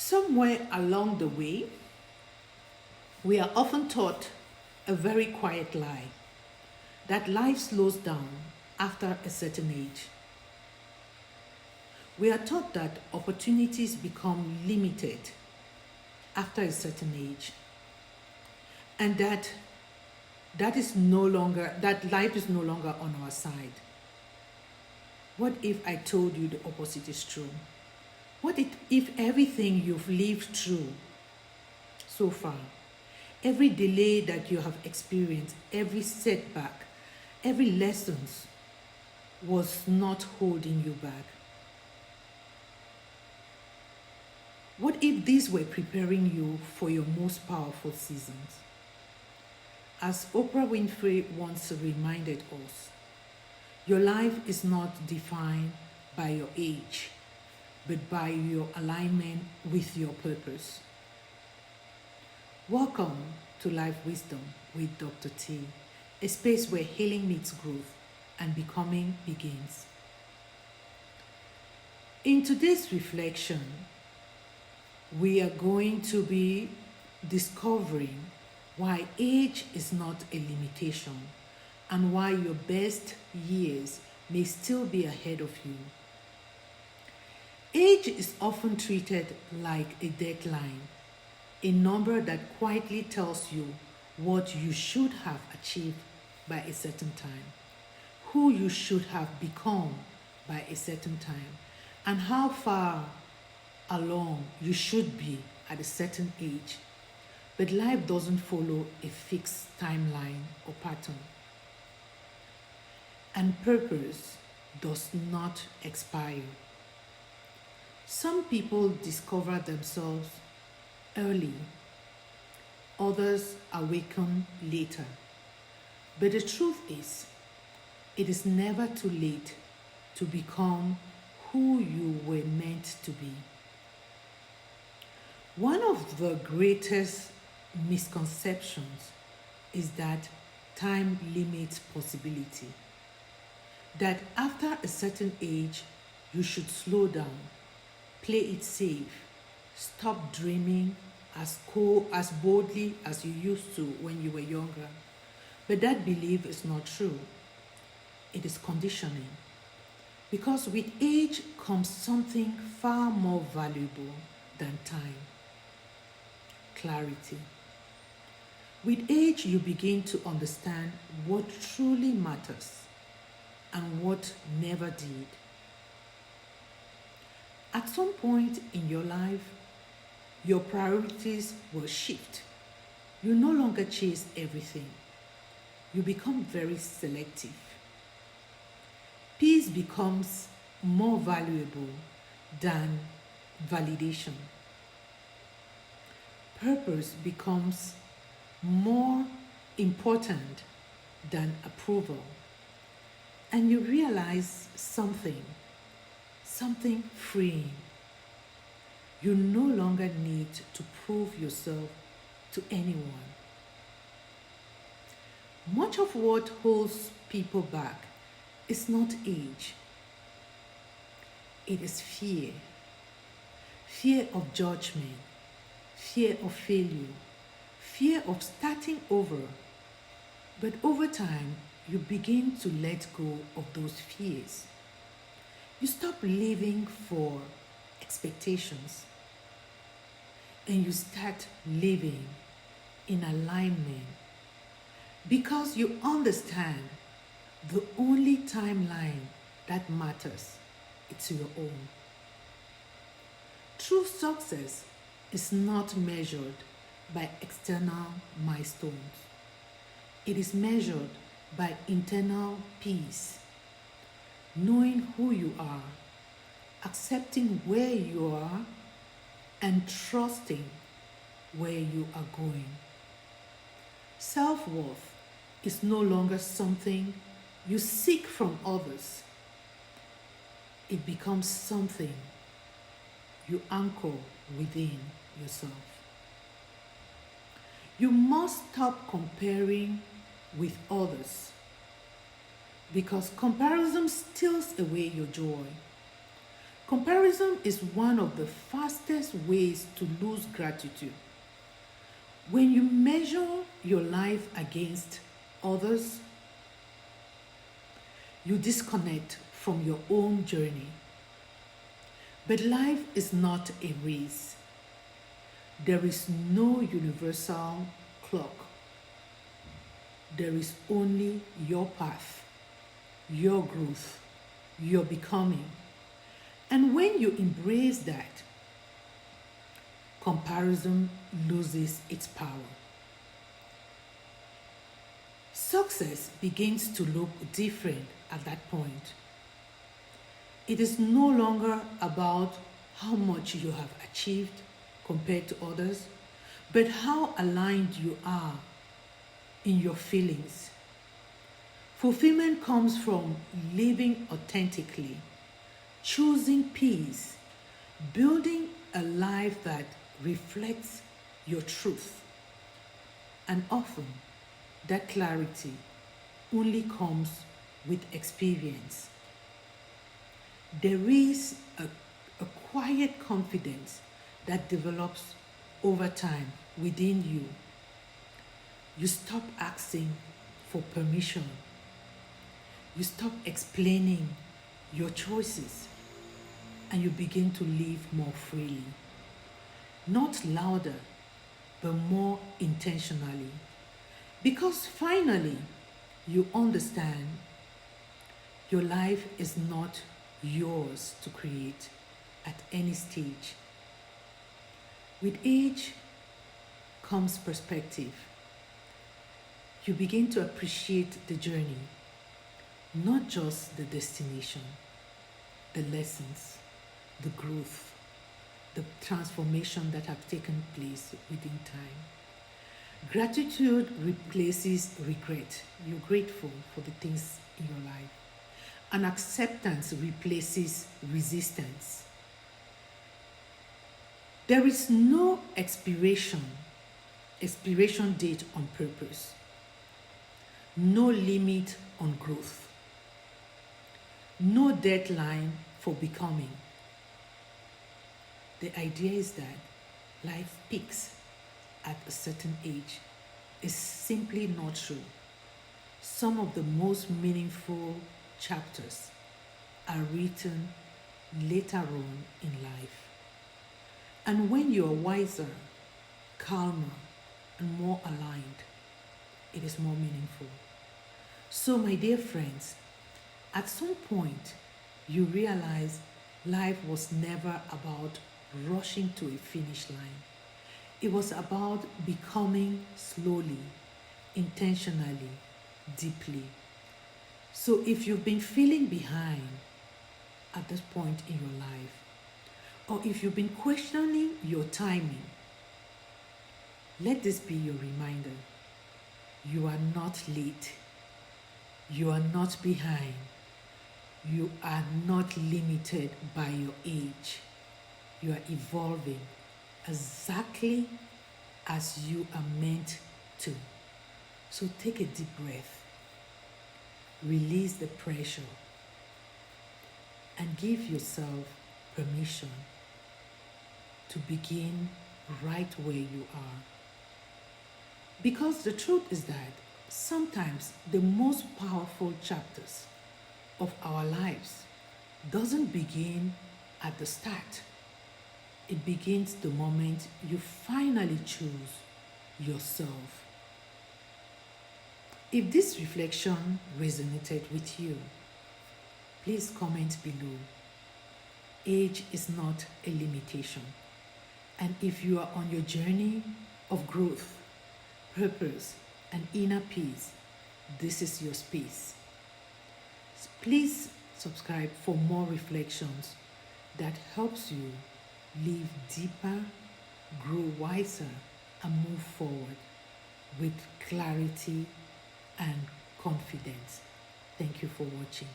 Somewhere along the way, we are often taught a very quiet lie that life slows down after a certain age. We are taught that opportunities become limited after a certain age, and that life is no longer on our side. What if I told you the opposite is true? What if everything you've lived through so far, every delay that you have experienced, every setback, every lessons was not holding you back? What if these were preparing you for your most powerful seasons? As Oprah Winfrey once reminded us, your life is not defined by your age, but by your alignment with your purpose. Welcome to Life Wisdom with Dr. T, a space where healing meets growth and becoming begins. In today's reflection, we are going to be discovering why age is not a limitation and why your best years may still be ahead of you. Age is often treated like a deadline, a number that quietly tells you what you should have achieved by a certain time, who you should have become by a certain time, and how far along you should be at a certain age. But life doesn't follow a fixed timeline or pattern. And purpose does not expire. Some people discover themselves early, others awaken later. But the truth is, it is never too late to become who you were meant to be. One of the greatest misconceptions is that time limits possibility. That after a certain age, you should slow down, play it safe, stop dreaming as boldly as you used to when you were younger. But that belief is not true. It is conditioning. Because with age comes something far more valuable than time: clarity. With age, you begin to understand what truly matters and what never did. At some point in your life, your priorities will shift. You no longer chase everything. You become very selective. Peace becomes more valuable than validation. Purpose becomes more important than approval. And you realize something freeing. You no longer need to prove yourself to anyone. Much of what holds people back is not age. It is fear. Fear of judgment, fear of failure, fear of starting over. But over time, you begin to let go of those fears. You stop living for expectations and you start living in alignment because you understand the only timeline that matters is your own. True success is not measured by external milestones. It is measured by internal peace, knowing who you are, accepting where you are, and trusting where you are going. Self-worth is no longer something you seek from others. It becomes something you anchor within yourself. You must stop comparing with others because comparison steals away your joy. Comparison is one of the fastest ways to lose gratitude. When you measure your life against others, you disconnect from your own journey. But life is not a race. There is no universal clock. There is only your path, your growth, your becoming. And when you embrace that, comparison loses its power. Success begins to look different at that point. It is no longer about how much you have achieved compared to others, but how aligned you are in your feelings. Fulfillment comes from living authentically, choosing peace, building a life that reflects your truth. And often, that clarity only comes with experience. There is a quiet confidence that develops over time within you. You stop asking for permission. You stop explaining your choices, and you begin to live more freely. Not louder, but more intentionally. Because finally, you understand your life is not yours to create at any stage. With age comes perspective. You begin to appreciate the journey, not just the destination, the lessons, the growth, the transformation that have taken place within time. Gratitude replaces regret. You're grateful for the things in your life. And acceptance replaces resistance. There is no expiration date on purpose. No limit on growth. No deadline for becoming. The idea is that life peaks at a certain age is simply not true. Some of the most meaningful chapters are written later on in life. And when you are wiser, calmer, and more aligned, it is more meaningful. So, my dear friends, at some point, you realize life was never about rushing to a finish line. It was about becoming slowly, intentionally, deeply. So if you've been feeling behind at this point in your life, or if you've been questioning your timing, let this be your reminder. You are not late. You are not behind. You are not limited by your age. You are evolving exactly as you are meant to. So take a deep breath, release the pressure, and give yourself permission to begin right where you are. Because the truth is that sometimes the most powerful chapters of our lives doesn't begin at the start. It begins the moment you finally choose yourself. If this reflection resonated with you, please comment below. Age is not a limitation. And if you are on your journey of growth, purpose, and inner peace, this is your space. Please subscribe for more reflections that helps you live deeper, grow wiser, and move forward with clarity and confidence. Thank you for watching.